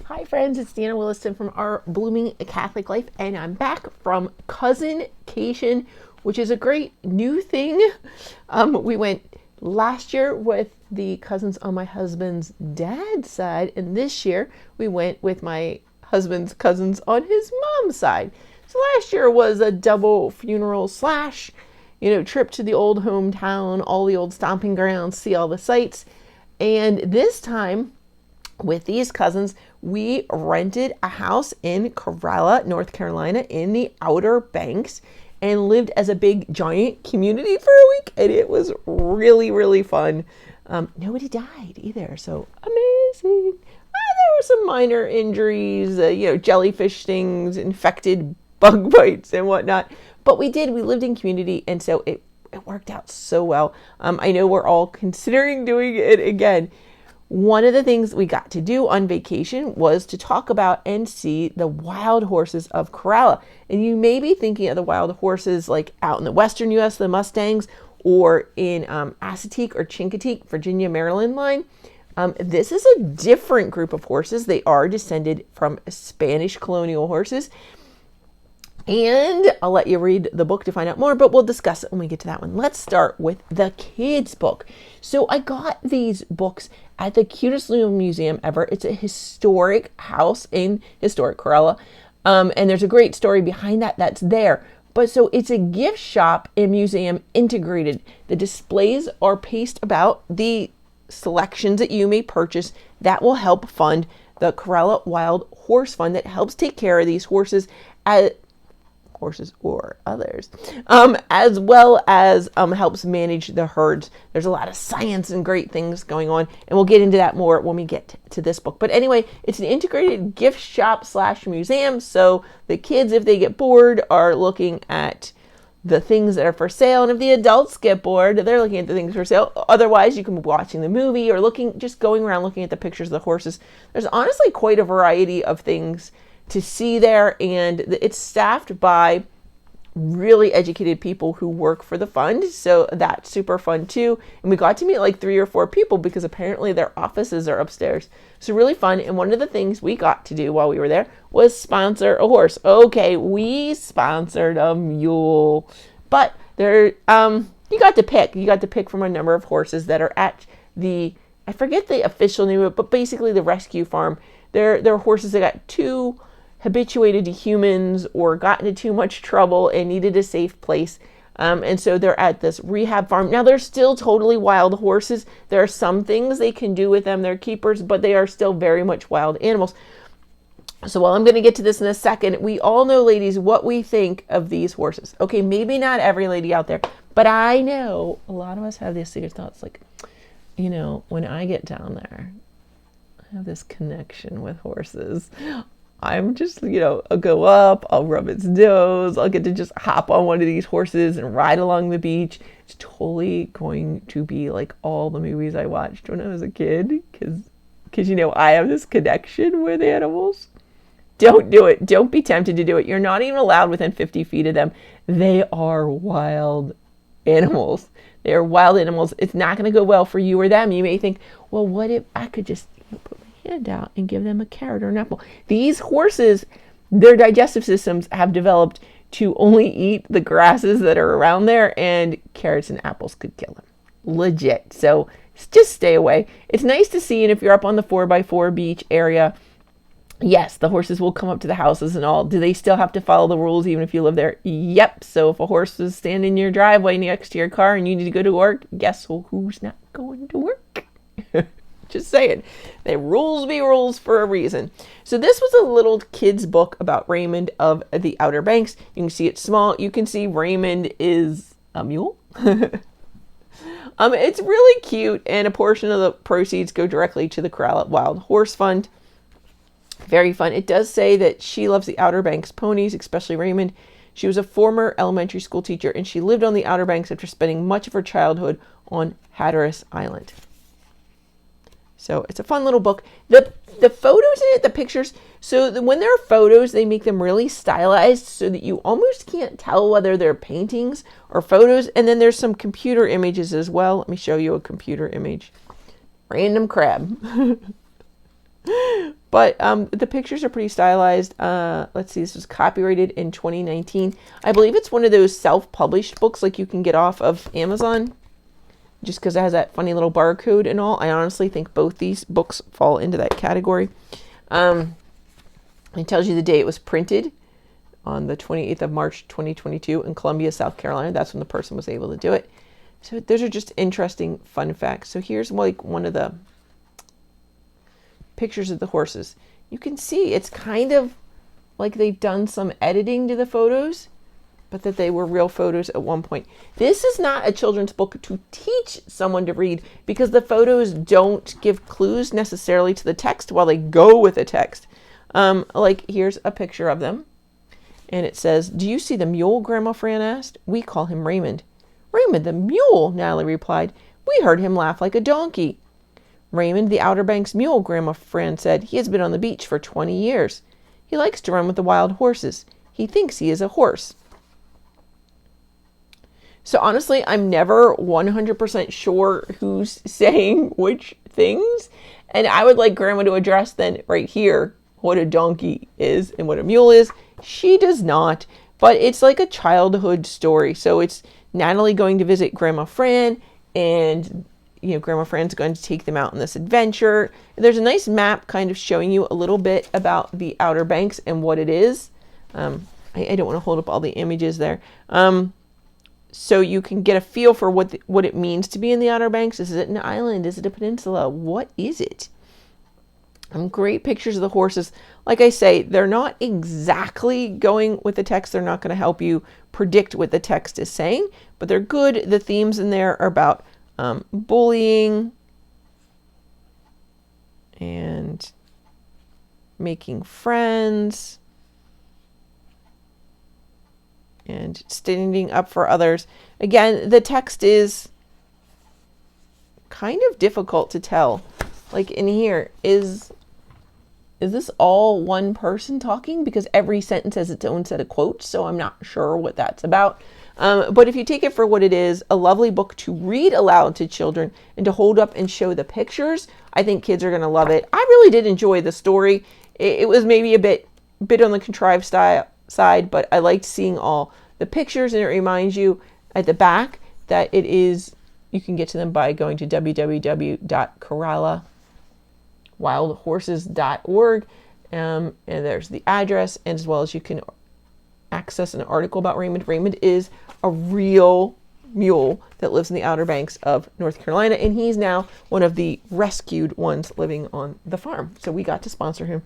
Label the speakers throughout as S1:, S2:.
S1: Hi friends, it's Deanna Williston from Our Blooming Catholic Life, and I'm back from Cousincation, which is a great new thing. We went last year with the cousins on my husband's dad's side, and this year we went with my husband's cousins on his mom's side. So last year was a double funeral slash, trip to the old hometown, all the old stomping grounds, see all the sights. And this time, with these cousins, we rented a house in Corolla, North Carolina, in the Outer Banks, and lived as a big giant community for a week, and it was really, really fun. Nobody died either, so amazing. There were some minor injuries, jellyfish stings, infected bug bites, and whatnot. But we lived in community, and so it worked out so well. I know we're all considering doing it again. One of the things we got to do on vacation was to talk about and see the Wild Horses of Corolla. And you may be thinking of the wild horses like out in the western U.S., the Mustangs, or in Assateague or Chincoteague, Virginia, Maryland line. This is a different group of horses. They are descended from Spanish colonial horses. And I'll let you read the book to find out more, but we'll discuss it when we get to that one. Let's start with the kids' book. So I got these books at the cutest little museum ever. It's a historic house in historic Corolla. And there's a great story behind that's there. But so it's a gift shop and museum integrated. The displays are paced about the selections that you may purchase that will help fund the Corolla Wild Horse Fund that helps take care of these horses or others, as well as helps manage the herds. There's a lot of science and great things going on, and we'll get into that more when we get to this book. But anyway, it's an integrated gift shop slash museum, so the kids, if they get bored, are looking at the things that are for sale, and if the adults get bored, they're looking at the things for sale. Otherwise, you can be watching the movie or just going around looking at the pictures of the horses. There's honestly quite a variety of things to see there, and it's staffed by really educated people who work for the fund, so that's super fun too. And we got to meet like 3 or 4 people because apparently their offices are upstairs, so really fun. And one of the things we got to do while we were there was sponsor a horse. Okay, we sponsored a mule, but there you got to pick from a number of horses that are at I forget the official name of it, but basically the rescue farm. They're horses that got too habituated to humans or got into too much trouble and needed a safe place. And so they're at this rehab farm. Now, they're still totally wild horses. There are some things they can do with them. They're keepers, but they are still very much wild animals. So while I'm going to get to this in a second, we all know, ladies, what we think of these horses. Okay, maybe not every lady out there, but I know a lot of us have these secret thoughts like, when I get down there, I have this connection with horses. I'm just, I'll go up, I'll rub its nose, I'll get to just hop on one of these horses and ride along the beach. It's totally going to be like all the movies I watched when I was a kid, because I have this connection with animals. Don't do it. Don't be tempted to do it. You're not even allowed within 50 feet of them. They are wild animals. They are wild animals. It's not going to go well for you or them. You may think, well, what if I could just put hand out and give them a carrot or an apple. These horses, their digestive systems have developed to only eat the grasses that are around there, and carrots and apples could kill them. Legit. So just stay away. It's nice to see, and if you're up on the 4x4 beach area, yes, the horses will come up to the houses and all. Do they still have to follow the rules even if you live there? Yep. So if a horse is standing in your driveway next to your car and you need to go to work, guess who's not going to work? Just saying. The rules be rules for a reason. So this was a little kid's book about Raymond of the Outer Banks. You can see it's small. You can see Raymond is a mule. It's really cute, and a portion of the proceeds go directly to the Corolla Wild Horse Fund. Very fun. It does say that she loves the Outer Banks ponies, especially Raymond. She was a former elementary school teacher, and she lived on the Outer Banks after spending much of her childhood on Hatteras Island. So it's a fun little book. The photos in it, the pictures, so when there are photos, they make them really stylized so that you almost can't tell whether they're paintings or photos. And then there's some computer images as well. Let me show you a computer image. Random crab. But the pictures are pretty stylized. Let's see, this was copyrighted in 2019. I believe it's one of those self-published books like you can get off of Amazon, just because it has that funny little barcode and all. I honestly think both these books fall into that category. It tells you the day it was printed, on the 28th of March 2022 in Columbia, South Carolina. That's when the person was able to do it. So those are just interesting fun facts. So here's like one of the pictures of the horses. You can see it's kind of like they've done some editing to the photos, but that they were real photos at one point. This is not a children's book to teach someone to read, because the photos don't give clues necessarily to the text while they go with the text. Like here's a picture of them. And it says, "Do you see the mule?" Grandma Fran asked. "We call him Raymond." "Raymond the mule," Natalie replied. "We heard him laugh like a donkey." "Raymond the Outer Banks mule," Grandma Fran said. "He has been on the beach for 20 years. He likes to run with the wild horses. He thinks he is a horse." So honestly, I'm never 100% sure who's saying which things. And I would like Grandma to address then right here what a donkey is and what a mule is. She does not, but it's like a childhood story. So it's Natalie going to visit Grandma Fran, and Grandma Fran's going to take them out on this adventure. There's a nice map kind of showing you a little bit about the Outer Banks and what it is. I don't want to hold up all the images there. So you can get a feel for what it means to be in the Outer Banks. Is it an island? Is it a peninsula? What is it? Great pictures of the horses. Like I say, they're not exactly going with the text. They're not going to help you predict what the text is saying, but they're good. The themes in there are about bullying and making friends and standing up for others. Again, the text is kind of difficult to tell. Like in here, is this all one person talking? Because every sentence has its own set of quotes, so I'm not sure what that's about. But if you take it for what it is, a lovely book to read aloud to children and to hold up and show the pictures, I think kids are going to love it. I really did enjoy the story. It was maybe a bit on the contrived side, but I liked seeing all the pictures, and it reminds you at the back that it is, you can get to them by going to www.corolawildhorses.org, and there's the address, and as well as you can access an article about Raymond. Raymond is a real mule that lives in the Outer Banks of North Carolina, and he's now one of the rescued ones living on the farm. So we got to sponsor him.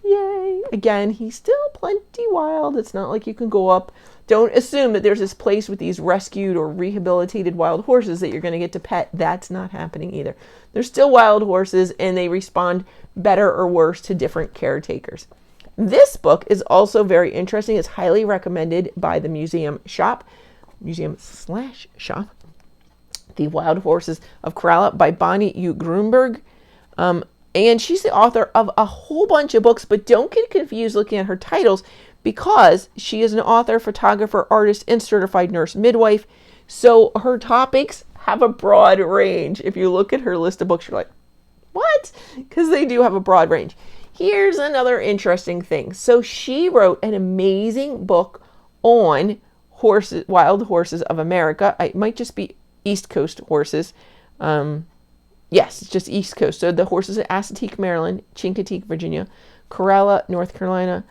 S1: Yay! Again, he's still plenty wild. It's not like you can go up. Don't assume that there's this place with these rescued or rehabilitated wild horses that you're going to get to pet. That's not happening either. They're still wild horses, and they respond better or worse to different caretakers. This book is also very interesting. It's highly recommended by the museum/shop. The Wild Horses of Corolla by Bonnie U. Gruenberg. And she's the author of a whole bunch of books, but don't get confused looking at her titles, because she is an author, photographer, artist, and certified nurse midwife. So her topics have a broad range. If you look at her list of books, you're like, what? Because they do have a broad range. Here's another interesting thing. So she wrote an amazing book on horses, Wild Horses of America. It might just be East Coast horses. Yes, it's just East Coast. So the horses at Assateague, Maryland, Chincoteague, Virginia, Corolla, North Carolina,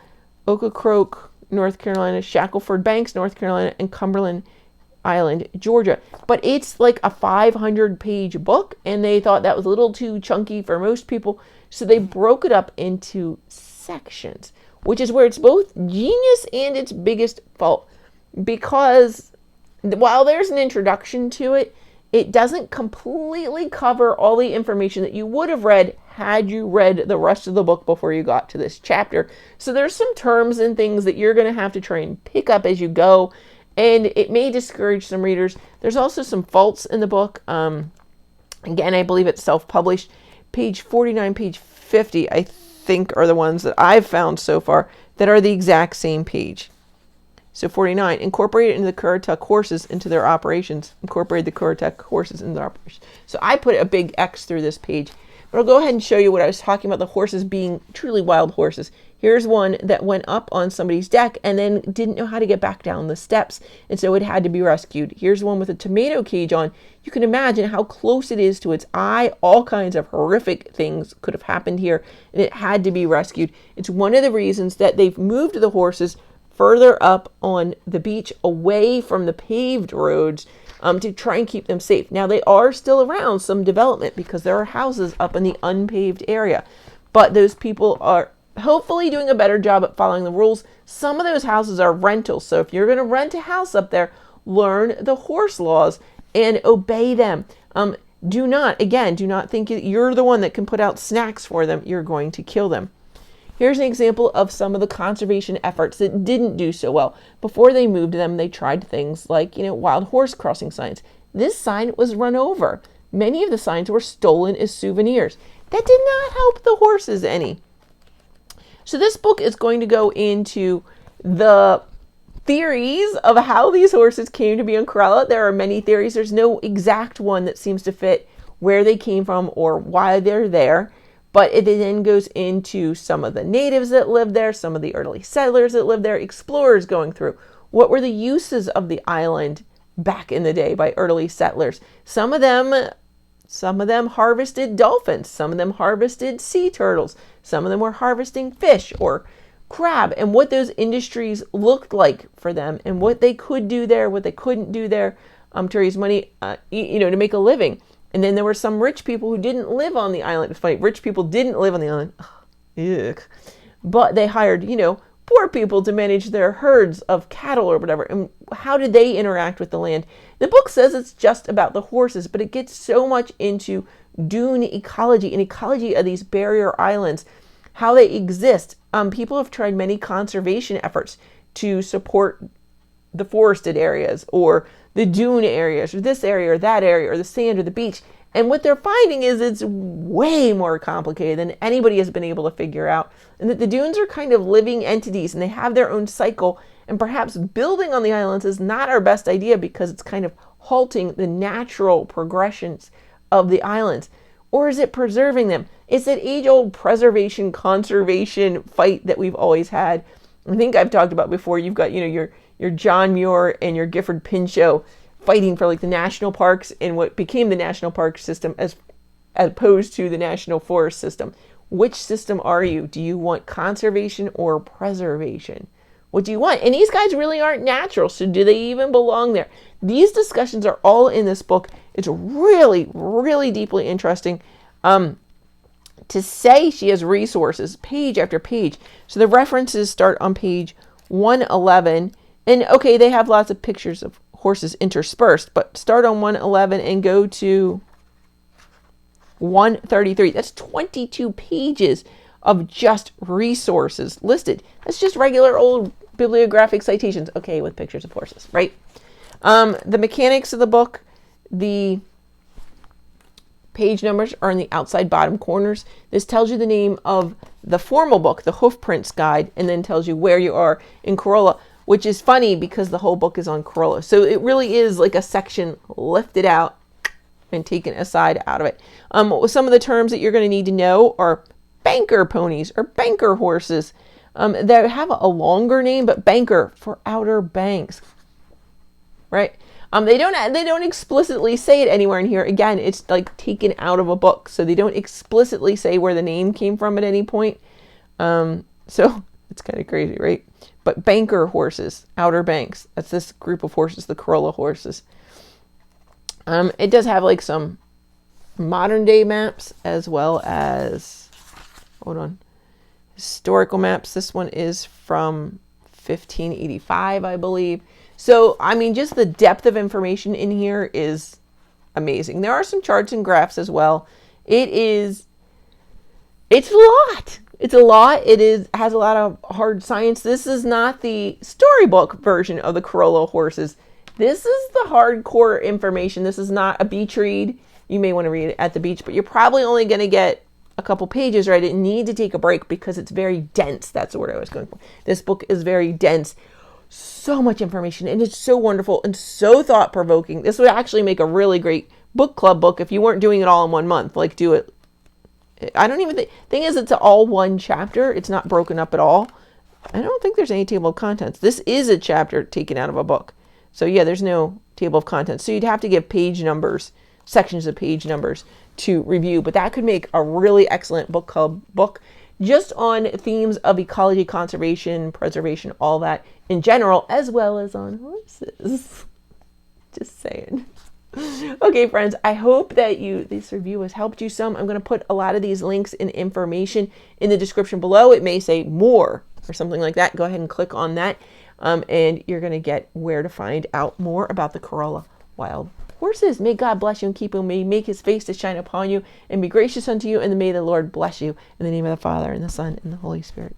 S1: Ocracoke, North Carolina, Shackleford Banks, North Carolina, and Cumberland Island, Georgia. But it's like a 500-page book, and they thought that was a little too chunky for most people. So they broke it up into sections, which is where it's both genius and its biggest fault. Because while there's an introduction to it, it doesn't completely cover all the information that you would have read had you read the rest of the book before you got to this chapter. So there's some terms and things that you're going to have to try and pick up as you go, and it may discourage some readers. There's also some faults in the book. Again, I believe it's self-published. Page 49, page 50, I think, are the ones that I've found so far that are the exact same page. So 49, incorporated into the Currituck horses into their operations. Incorporated the Currituck horses into their operations. So I put a big X through this page. But I'll go ahead and show you what I was talking about, the horses being truly wild horses. Here's one that went up on somebody's deck and then didn't know how to get back down the steps, and so it had to be rescued. Here's one with a tomato cage on. You can imagine how close it is to its eye. All kinds of horrific things could have happened here, and it had to be rescued. It's one of the reasons that they've moved the horses further up on the beach, away from the paved roads, to try and keep them safe. Now, they are still around some development because there are houses up in the unpaved area, but those people are hopefully doing a better job at following the rules. Some of those houses are rentals, so if you're going to rent a house up there, learn the horse laws and obey them. Do not think you're the one that can put out snacks for them. You're going to kill them. Here's an example of some of the conservation efforts that didn't do so well. Before they moved them, they tried things like, wild horse crossing signs. This sign was run over. Many of the signs were stolen as souvenirs. That did not help the horses any. So this book is going to go into the theories of how these horses came to be on Corolla. There are many theories. There's no exact one that seems to fit where they came from or why they're there. But it then goes into some of the natives that lived there, some of the early settlers that lived there, explorers going through. What were the uses of the island back in the day by early settlers? Some of them harvested dolphins. Some of them harvested sea turtles. Some of them were harvesting fish or crab, and what those industries looked like for them and what they could do there, what they couldn't do there to raise money, to make a living. And then there were some rich people who didn't live on the island. It's funny, rich people didn't live on the island. Ugh. But they hired, poor people to manage their herds of cattle or whatever. And how did they interact with the land? The book says it's just about the horses, but it gets so much into dune ecology and ecology of these barrier islands, how they exist. People have tried many conservation efforts to support the forested areas or the dune areas or this area or that area or the sand or the beach. And what they're finding is it's way more complicated than anybody has been able to figure out. And that the dunes are kind of living entities and they have their own cycle. And perhaps building on the islands is not our best idea because it's kind of halting the natural progressions of the islands. Or is it preserving them? It's that age-old preservation-conservation fight that we've always had. I think I've talked about before. You've got, your John Muir and your Gifford Pinchot fighting for the national parks and what became the national park system as opposed to the national forest system. Which system are you? Do you want conservation or preservation? What do you want? And these guys really aren't natural, so do they even belong there? These discussions are all in this book. It's really, really deeply interesting. To say she has resources, page after page. So the references start on page 111. And okay, they have lots of pictures of horses interspersed, but start on 111 and go to 133. That's 22 pages of just resources listed. That's just regular old bibliographic citations, okay, with pictures of horses, right? The mechanics of the book, the page numbers are in the outside bottom corners. This tells you the name of the formal book, the Hoofprints guide, and then tells you where you are in Corolla, which is funny because the whole book is on Corolla. So it really is like a section lifted out and taken aside out of it. Some of the terms that you're going to need to know are banker ponies or banker horses. They have a longer name, but banker for Outer Banks, right? They don't explicitly say it anywhere in here. Again, it's like taken out of a book, so they don't explicitly say where the name came from at any point. So it's kind of crazy, right? But banker horses, Outer Banks, that's this group of horses, the Corolla horses. It does have some modern day maps as well as, historical maps. This one is from 1585, I believe. So, just the depth of information in here is amazing. There are some charts and graphs as well. It's a lot. It's a lot. Has a lot of hard science. This is not the storybook version of the Corolla horses. This is the hardcore information. This is not a beach read. You may want to read it at the beach, but you're probably only going to get a couple pages, right? I didn't need to take a break because it's very dense. That's the word I was going for. This book is very dense. So much information, and it's so wonderful and so thought-provoking. This would actually make a really great book club book if you weren't doing it all in 1 month. Do it I don't even think, thing is, it's all one chapter. It's not broken up at all. I don't think there's any table of contents. This is a chapter taken out of a book. So yeah, there's no table of contents. So you'd have to give page numbers, sections of page numbers to review. But that could make a really excellent book club book just on themes of ecology, conservation, preservation, all that in general, as well as on horses. Just saying. Okay, friends, I hope that this review has helped you some. I'm going to put a lot of these links and information in the description below. It may say more or something like that. Go ahead and click on that, and you're going to get where to find out more about the Corolla wild horses. May God bless you and keep you. May He make His face to shine upon you and be gracious unto you, and may the Lord bless you. In the name of the Father, and the Son, and the Holy Spirit.